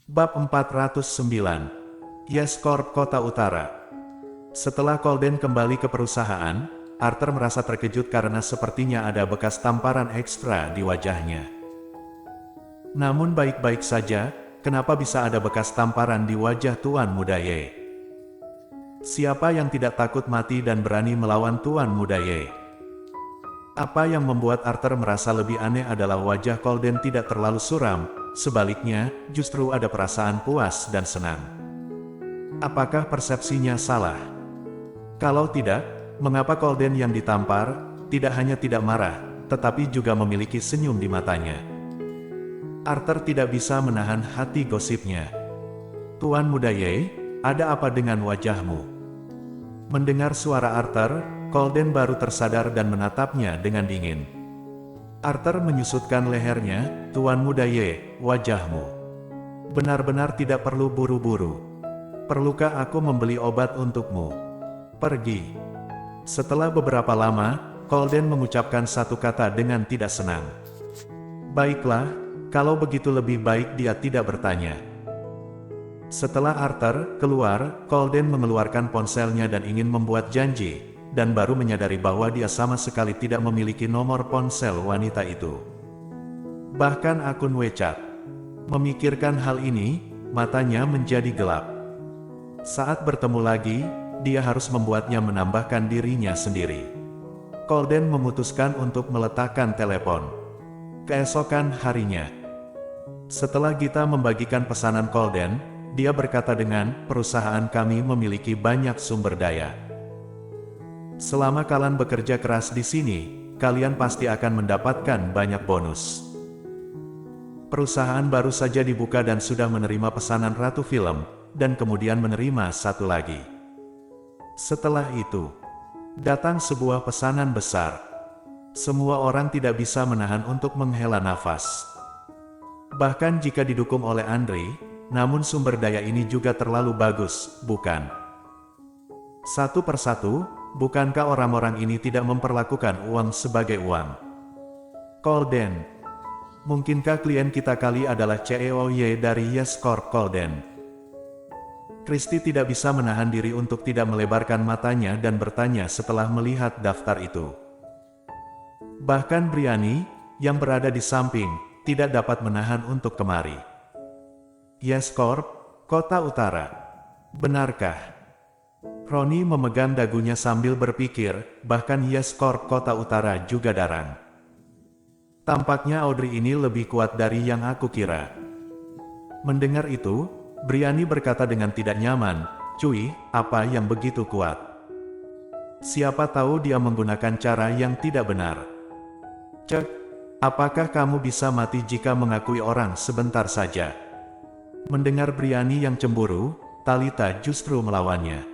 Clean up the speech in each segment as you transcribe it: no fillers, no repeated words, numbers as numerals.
Bab 409. Yes Corp Kota Utara. Setelah Colden kembali ke perusahaan, Arthur merasa terkejut karena sepertinya ada bekas tamparan ekstra di wajahnya. Namun baik-baik saja, kenapa bisa ada bekas tamparan di wajah Tuan Muda Ye? Siapa yang tidak takut mati dan berani melawan Tuan Muda Ye? Apa yang membuat Arthur merasa lebih aneh adalah wajah Colden tidak terlalu suram, sebaliknya, justru ada perasaan puas dan senang. Apakah persepsinya salah? Kalau tidak, mengapa Colden yang ditampar, tidak hanya tidak marah, tetapi juga memiliki senyum di matanya? Arthur tidak bisa menahan hati gosipnya. Tuan Muda Ye, ada apa dengan wajahmu? Mendengar suara Arthur, Colden baru tersadar dan menatapnya dengan dingin. Arthur menyusutkan lehernya, Tuan Muda Ye, wajahmu benar-benar tidak perlu buru-buru. Perlukah aku membeli obat untukmu? Pergi. Setelah beberapa lama, Colden mengucapkan satu kata dengan tidak senang. Baiklah, kalau begitu lebih baik dia tidak bertanya. Setelah Arthur keluar, Colden mengeluarkan ponselnya dan ingin membuat janji, dan baru menyadari bahwa dia sama sekali tidak memiliki nomor ponsel wanita itu. Bahkan akun WeChat. Memikirkan hal ini, matanya menjadi gelap. Saat bertemu lagi, dia harus membuatnya menambahkan dirinya sendiri. Colden memutuskan untuk meletakkan telepon. Keesokan harinya, setelah Gita membagikan pesanan Colden, dia berkata dengan, perusahaan kami memiliki banyak sumber daya. Selama kalian bekerja keras di sini, kalian pasti akan mendapatkan banyak bonus. Perusahaan baru saja dibuka dan sudah menerima pesanan Ratu Film, dan kemudian menerima satu lagi. Setelah itu, datang sebuah pesanan besar. Semua orang tidak bisa menahan untuk menghela nafas. Bahkan jika didukung oleh Andre, namun sumber daya ini juga terlalu bagus, bukan? Satu persatu, bukankah orang-orang ini tidak memperlakukan uang sebagai uang? Colden. Mungkinkah klien kita kali adalah CEO Ye dari Yes Corp Colden? Christy tidak bisa menahan diri untuk tidak melebarkan matanya dan bertanya setelah melihat daftar itu. Bahkan Briani, yang berada di samping, tidak dapat menahan untuk kemari. Yes Corp, Kota Utara. Benarkah? Roni memegang dagunya sambil berpikir, bahkan Yes Corp Kota Utara juga darang. Tampaknya Audrey ini lebih kuat dari yang aku kira. Mendengar itu, Briani berkata dengan tidak nyaman, "Cuy, apa yang begitu kuat? Siapa tahu dia menggunakan cara yang tidak benar." Cek, apakah kamu bisa mati jika mengakui orang sebentar saja? Mendengar Briani yang cemburu, Talita justru melawannya.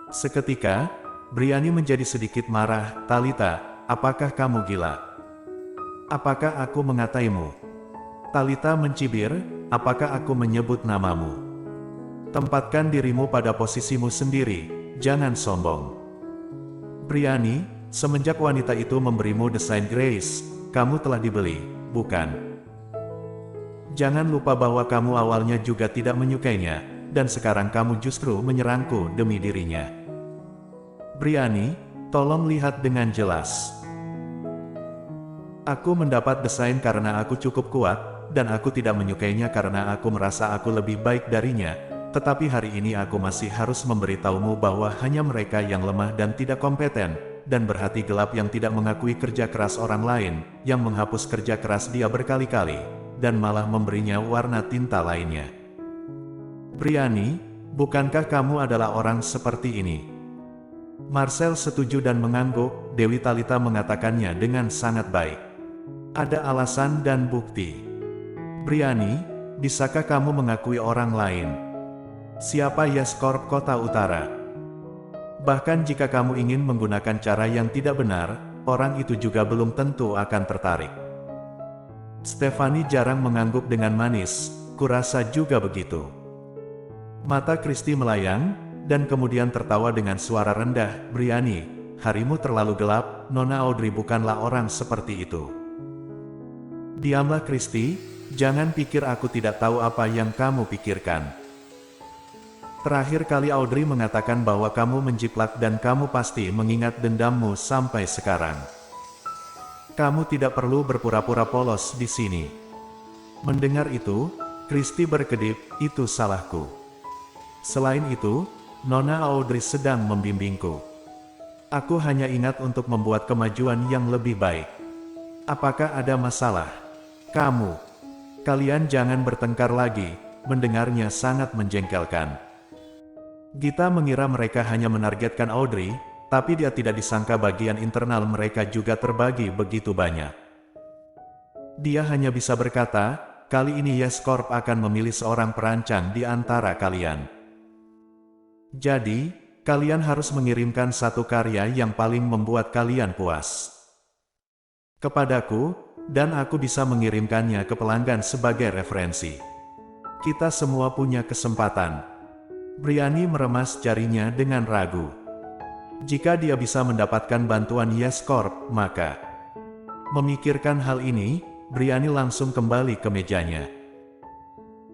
Seketika, Briani menjadi sedikit marah. "Talita, apakah kamu gila? Apakah aku mengataimu?" Talita mencibir, "Apakah aku menyebut namamu? Tempatkan dirimu pada posisimu sendiri, jangan sombong." Briani, semenjak wanita itu memberimu desain Grace, kamu telah dibeli, bukan? Jangan lupa bahwa kamu awalnya juga tidak menyukainya, dan sekarang kamu justru menyerangku demi dirinya. Briani, tolong lihat dengan jelas. Aku mendapat desain karena aku cukup kuat, dan aku tidak menyukainya karena aku merasa aku lebih baik darinya, tetapi hari ini aku masih harus memberitahumu bahwa hanya mereka yang lemah dan tidak kompeten, dan berhati gelap yang tidak mengakui kerja keras orang lain, yang menghapus kerja keras dia berkali-kali, dan malah memberinya warna tinta lainnya. Briani, bukankah kamu adalah orang seperti ini? Marcel setuju dan mengangguk. Dewi Talita mengatakannya dengan sangat baik. Ada alasan dan bukti. Briani, bisakah kamu mengakui orang lain? Siapa Yes Corp Kota Utara? Bahkan jika kamu ingin menggunakan cara yang tidak benar, orang itu juga belum tentu akan tertarik. Stephanie jarang mengangguk dengan manis, kurasa juga begitu. Mata Christy melayang, dan kemudian tertawa dengan suara rendah. Briani, harimu terlalu gelap, Nona Audrey bukanlah orang seperti itu. Diamlah Christy, Jangan pikir aku tidak tahu apa yang kamu pikirkan. Terakhir kali Audrey mengatakan bahwa kamu menjiplak dan kamu pasti mengingat dendammu sampai sekarang. Kamu tidak perlu berpura-pura polos di sini. Mendengar itu, Christy berkedip, itu salahku. Selain itu, Nona Audrey sedang membimbingku. Aku hanya ingat untuk membuat kemajuan yang lebih baik. Apakah ada masalah? Kalian jangan bertengkar lagi, mendengarnya sangat menjengkelkan. Gita mengira mereka hanya menargetkan Audrey, tapi dia tidak disangka bagian internal mereka juga terbagi begitu banyak. Dia hanya bisa berkata, kali ini Yes Corp akan memilih seorang perancang di antara kalian. Jadi, kalian harus mengirimkan satu karya yang paling membuat kalian puas kepadaku, dan aku bisa mengirimkannya ke pelanggan sebagai referensi. Kita semua punya kesempatan. Briani meremas jarinya dengan ragu. Jika dia bisa mendapatkan bantuan Yes Corp, maka memikirkan hal ini, Briani langsung kembali ke mejanya.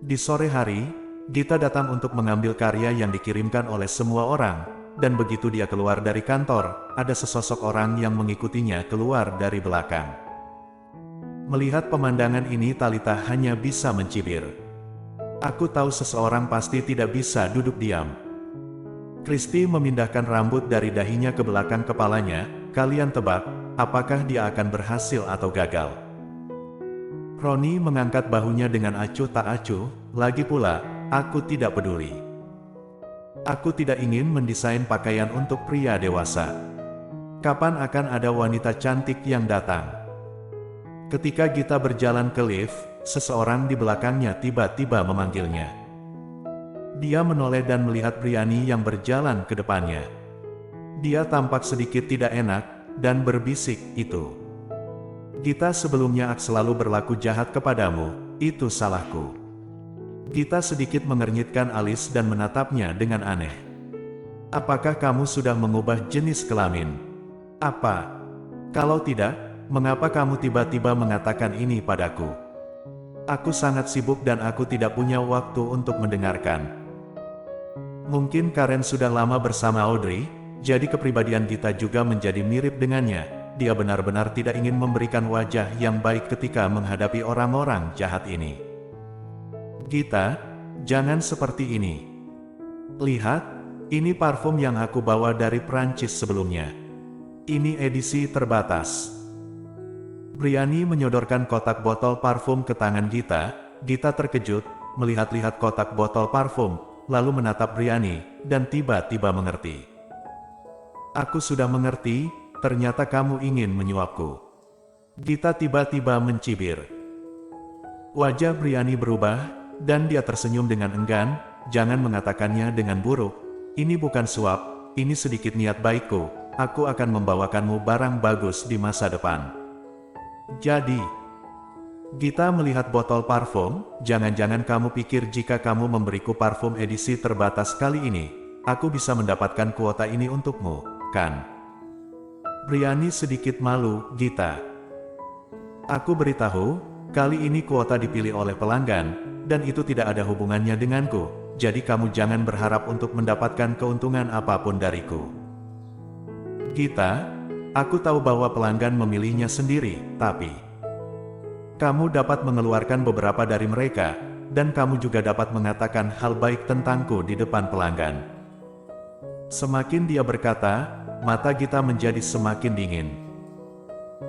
Di sore hari, Gita datang untuk mengambil karya yang dikirimkan oleh semua orang, dan begitu dia keluar dari kantor, ada sesosok orang yang mengikutinya keluar dari belakang. Melihat pemandangan ini, Talita hanya bisa mencibir. Aku tahu seseorang pasti tidak bisa duduk diam. Christy memindahkan rambut dari dahinya ke belakang kepalanya. Kalian tebak, apakah dia akan berhasil atau gagal? Roni mengangkat bahunya dengan acuh tak acuh. Lagi pula, aku tidak peduli. Aku tidak ingin mendesain pakaian untuk pria dewasa. Kapan akan ada wanita cantik yang datang? Ketika Gita berjalan ke lift, seseorang di belakangnya tiba-tiba memanggilnya. Dia menoleh dan melihat Briani yang berjalan ke depannya. Dia tampak sedikit tidak enak, dan berbisik, itu. Gita, sebelumnya aku selalu berlaku jahat kepadamu, itu salahku. Gita sedikit mengernyitkan alis dan menatapnya dengan aneh. Apakah kamu sudah mengubah jenis kelamin? Apa? Kalau tidak, mengapa kamu tiba-tiba mengatakan ini padaku? Aku sangat sibuk dan aku tidak punya waktu untuk mendengarkan. Mungkin Karen sudah lama bersama Audrey, jadi kepribadian Gita juga menjadi mirip dengannya. Dia benar-benar tidak ingin memberikan wajah yang baik ketika menghadapi orang-orang jahat ini. Gita, jangan seperti ini. Lihat, ini parfum yang aku bawa dari Prancis sebelumnya. Ini edisi terbatas. Briani menyodorkan kotak botol parfum ke tangan Gita. Gita terkejut, melihat-lihat kotak botol parfum, lalu menatap Briani, dan tiba-tiba mengerti. Aku sudah mengerti, ternyata kamu ingin menyuapku. Gita tiba-tiba mencibir. Wajah Briani berubah, dan dia tersenyum dengan enggan. Jangan mengatakannya dengan buruk. Ini bukan suap, ini sedikit niat baikku. Aku akan membawakanmu barang bagus di masa depan. Jadi, Gita melihat botol parfum. Jangan-jangan kamu pikir jika kamu memberiku parfum edisi terbatas kali ini, aku bisa mendapatkan kuota ini untukmu, kan? Briani sedikit malu. Gita, aku beritahu, kali ini kuota dipilih oleh pelanggan, dan itu tidak ada hubungannya denganku, jadi kamu jangan berharap untuk mendapatkan keuntungan apapun dariku. Gita, aku tahu bahwa pelanggan memilihnya sendiri, tapi kamu dapat mengeluarkan beberapa dari mereka, dan kamu juga dapat mengatakan hal baik tentangku di depan pelanggan. Semakin dia berkata, mata Gita menjadi semakin dingin.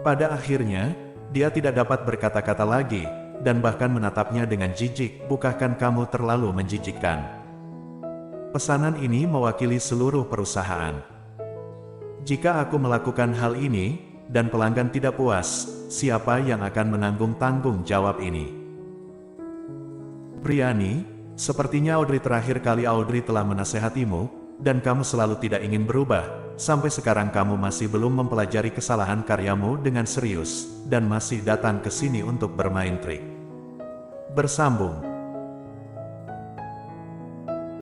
Pada akhirnya, dia tidak dapat berkata-kata lagi, dan bahkan menatapnya dengan jijik. Bukankah kamu terlalu menjijikkan? Pesanan ini mewakili seluruh perusahaan. Jika aku melakukan hal ini, dan pelanggan tidak puas, siapa yang akan menanggung tanggung jawab ini? Briani, sepertinya terakhir kali Audrey telah menasehatimu, dan kamu selalu tidak ingin berubah. Sampai sekarang kamu masih belum mempelajari kesalahan karyamu dengan serius, dan masih datang ke sini untuk bermain trik. Bersambung.